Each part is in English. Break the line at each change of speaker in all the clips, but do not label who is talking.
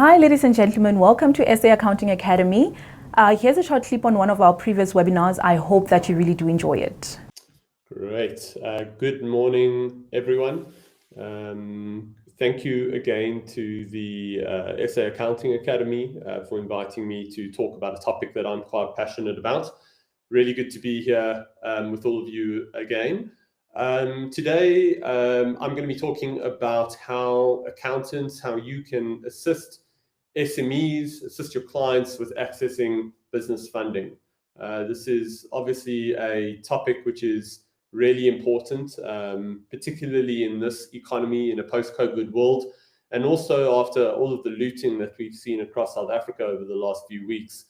Hi, ladies and gentlemen. Welcome to SA Accounting Academy. Here's a short clip on one of our previous webinars. I hope that you really do enjoy it.
Great. Good morning, everyone. Thank you again to the SA Accounting Academy for inviting me to talk about a topic that I'm quite passionate about. Really good to be here with all of you again. Today, I'm going to be talking about how you can assist SMEs, assist your clients with accessing business funding. This is obviously a topic which is really important, particularly in this economy in a post-COVID world, and also after all of the looting that we've seen across South Africa over the last few weeks.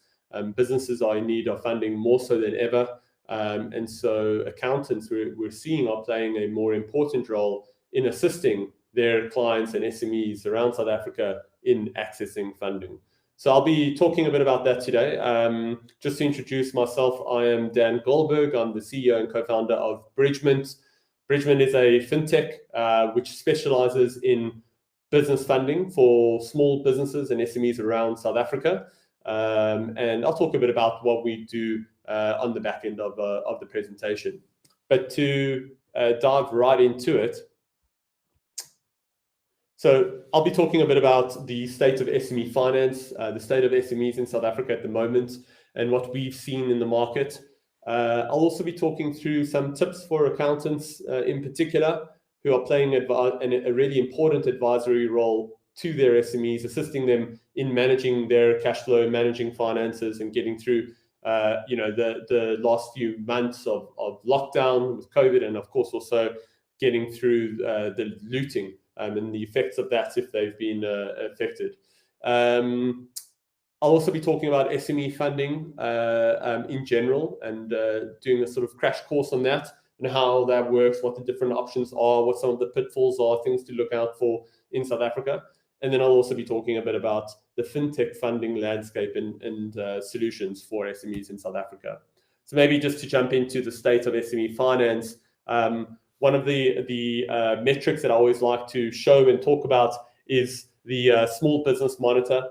Businesses are in need of funding more so than ever, and so accountants we're seeing are playing a more important role in assisting their clients and SMEs around South Africa in accessing funding. So I'll be talking a bit about that today. Just to introduce myself, I am Dan Goldberg. I'm the CEO and co-founder of Bridgement. Bridgement is a fintech which specializes in business funding for small businesses and SMEs around South Africa. And I'll talk a bit about what we do on the back end of the presentation. But to dive right into it, so I'll be talking a bit about the state of SME finance, the state of SMEs in South Africa at the moment, and what we've seen in the market. I'll also be talking through some tips for accountants in particular, who are playing a really important advisory role to their SMEs, assisting them in managing their cash flow, managing finances, and getting through the last few months of lockdown with COVID, and of course also getting through the looting and the effects of that if they've been affected. I'll also be talking about SME funding in general and doing a sort of crash course on that and how that works, what the different options are, what some of the pitfalls are, things to look out for in South Africa. And then I'll also be talking a bit about the fintech funding landscape and solutions for SMEs in South Africa. So maybe just to jump into the state of SME finance, one of the metrics that I always like to show and talk about is the Small Business Monitor,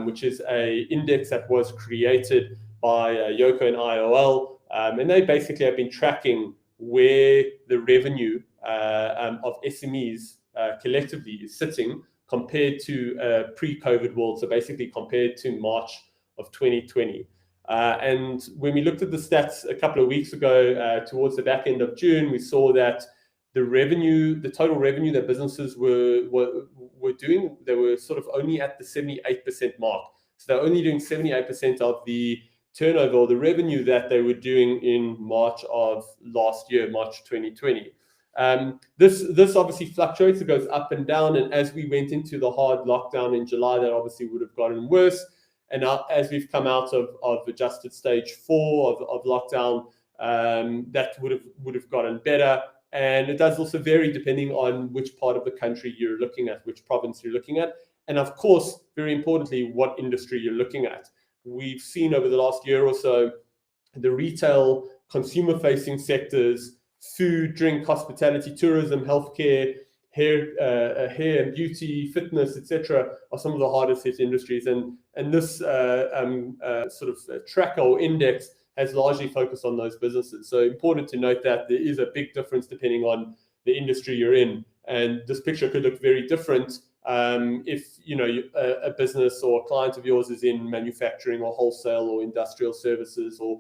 which is an index that was created by Yoko and IOL. And they basically have been tracking where the revenue of SMEs collectively is sitting compared to pre-COVID world, so basically compared to March of 2020. And when we looked at the stats a couple of weeks ago, towards the back end of June, we saw that the total revenue that businesses were doing, they were sort of only at the 78% mark. So they're only doing 78% of the turnover or the revenue that they were doing in March of last year, March 2020. This obviously fluctuates, it goes up and down, and as we went into the hard lockdown in July, that obviously would have gotten worse. And now, as we've come out of adjusted stage 4 of lockdown, that would have gotten better. And it does also vary depending on which part of the country you're looking at, which province you're looking at, and of course, very importantly, what industry you're looking at. We've seen over the last year or so, the retail, consumer-facing sectors, food, drink, hospitality, tourism, healthcare, hair and beauty, fitness, etc., are some of the hardest hit industries. And this sort of tracker or index has largely focused on those businesses. So important to note that there is a big difference depending on the industry you're in. And this picture could look very different if a business or a client of yours is in manufacturing or wholesale or industrial services or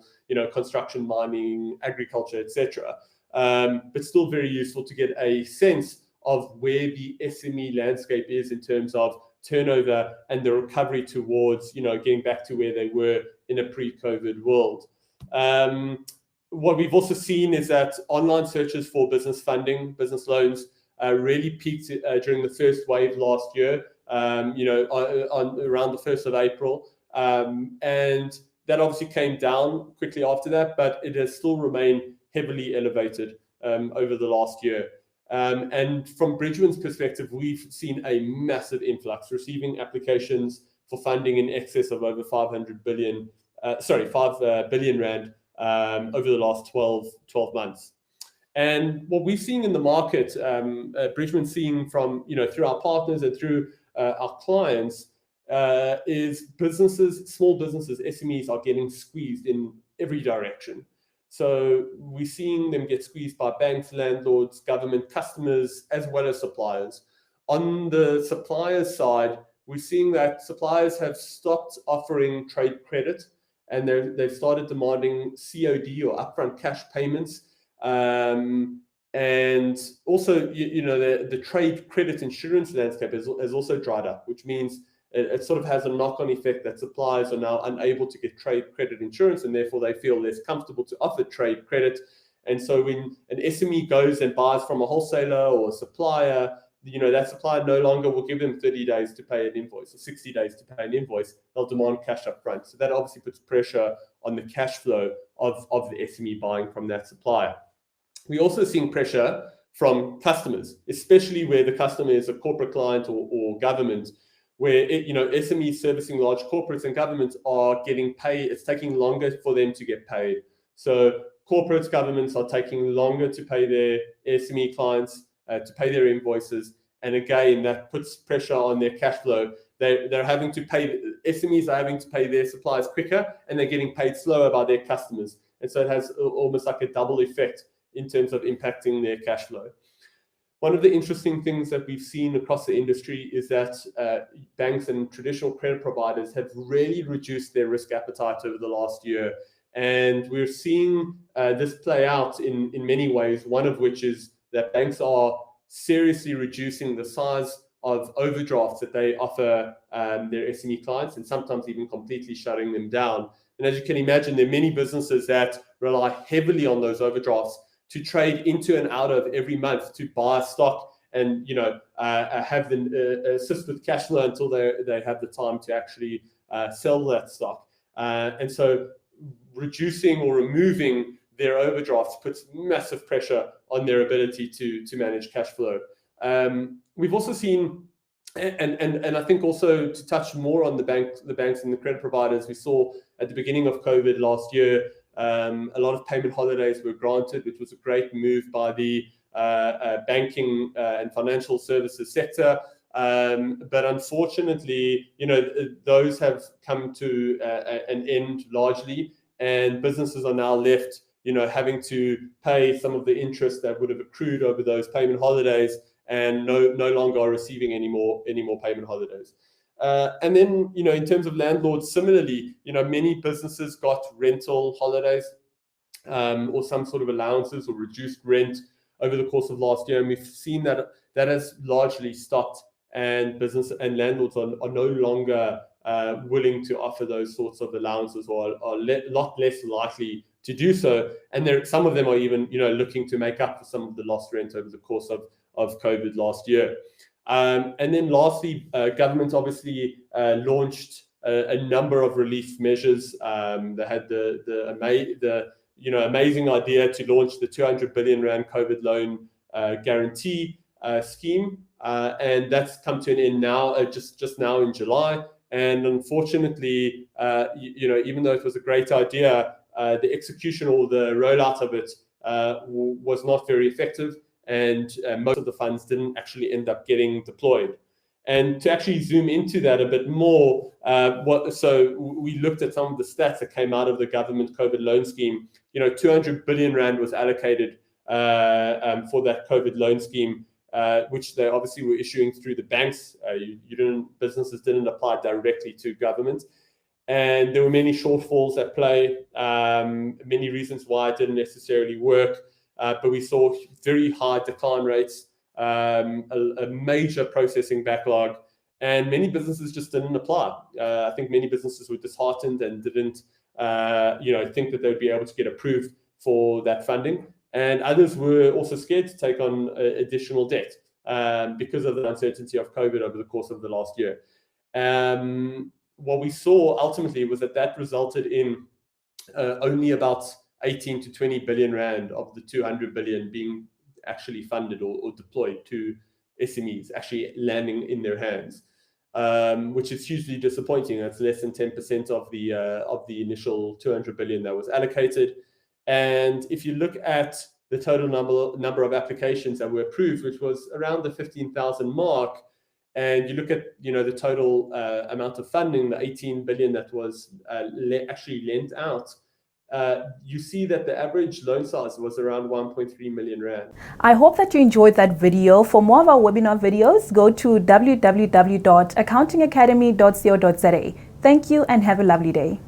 construction, mining, agriculture, etc. But still very useful to get a sense of where the SME landscape is in terms of turnover and the recovery towards getting back to where they were in a pre-COVID world. What we've also seen is that online searches for business funding, business loans, really peaked during the first wave last year, around the 1st of April. And that obviously came down quickly after that, but it has still remained heavily elevated over the last year. And from Bridgement's perspective, we've seen a massive influx, receiving applications for funding in excess of over 5 billion Rand over the last 12 months. And what we've seen in the market, Bridgement seeing from, through our partners and through our clients, is small businesses, SMEs are getting squeezed in every direction. So we're seeing them get squeezed by banks, landlords, government, customers, as well as suppliers. On the suppliers side, we're seeing that suppliers have stopped offering trade credit, and they've started demanding COD or upfront cash payments. And also, the trade credit insurance landscape has also dried up, which means it sort of has a knock-on effect that suppliers are now unable to get trade credit insurance, and therefore they feel less comfortable to offer trade credit. And so when an SME goes and buys from a wholesaler or a supplier, that supplier no longer will give them 30 days to pay an invoice or 60 days to pay an invoice. They'll demand cash up front. So that obviously puts pressure on the cash flow of the SME buying from that supplier. We're also seeing pressure from customers, especially where the customer is a corporate client or government, where SMEs servicing large corporates and governments are getting paid. It's taking longer for them to get paid. So corporates, governments are taking longer to pay their SME clients, to pay their invoices. And again, that puts pressure on their cash flow. They're having to pay, SMEs are having to pay their suppliers quicker, and they're getting paid slower by their customers. And so it has almost like a double effect in terms of impacting their cash flow. One of the interesting things that we've seen across the industry is that banks and traditional credit providers have really reduced their risk appetite over the last year. And we're seeing this play out in many ways, one of which is that banks are seriously reducing the size of overdrafts that they offer their SME clients, and sometimes even completely shutting them down. And as you can imagine, there are many businesses that rely heavily on those overdrafts to trade into and out of every month, to buy stock and have them assist with cash flow until they have the time to actually sell that stock. And so reducing or removing their overdrafts puts massive pressure on their ability to manage cash flow. We've also seen, and I think also to touch more on the banks and the credit providers, we saw at the beginning of COVID last year, a lot of payment holidays were granted, which was a great move by the banking and financial services sector. But unfortunately, those have come to an end largely, and businesses are now left, having to pay some of the interest that would have accrued over those payment holidays, and no longer are receiving any more payment holidays. And then, in terms of landlords, similarly, many businesses got rental holidays or some sort of allowances or reduced rent over the course of last year, and we've seen that has largely stopped, and business and landlords are no longer willing to offer those sorts of allowances, or are a lot less likely to do so. And some of them are even, looking to make up for some of the lost rent over the course of COVID last year. And then lastly, government obviously launched a number of relief measures. They had the amazing idea to launch the 200 billion rand COVID loan guarantee scheme, and that's come to an end now, just now in July. And unfortunately, even though it was a great idea, the execution or the rollout of it was not very effective, and most of the funds didn't actually end up getting deployed. And to actually zoom into that a bit more, so we looked at some of the stats that came out of the government COVID loan scheme. 200 billion rand was allocated for that COVID loan scheme, which they obviously were issuing through the banks. Businesses didn't apply directly to government. And there were many shortfalls at play, many reasons why it didn't necessarily work. But we saw very high decline rates, a major processing backlog, and many businesses just didn't apply. I think many businesses were disheartened and didn't, think that they'd be able to get approved for that funding. And others were also scared to take on additional debt because of the uncertainty of COVID over the course of the last year. What we saw ultimately was that resulted in only about 18 to 20 billion rand of the 200 billion being actually funded or deployed to SMEs, actually landing in their hands, which is hugely disappointing. That's less than 10% of the initial 200 billion that was allocated. And if you look at the total number of applications that were approved, which was around the 15,000 mark, and you look at the total amount of funding, the 18 billion that was actually lent out, you see that the average loan size was around 1.3 million rand.
I hope that you enjoyed that video. For more of our webinar videos, go to www.accountingacademy.co.za. Thank you and have a lovely day.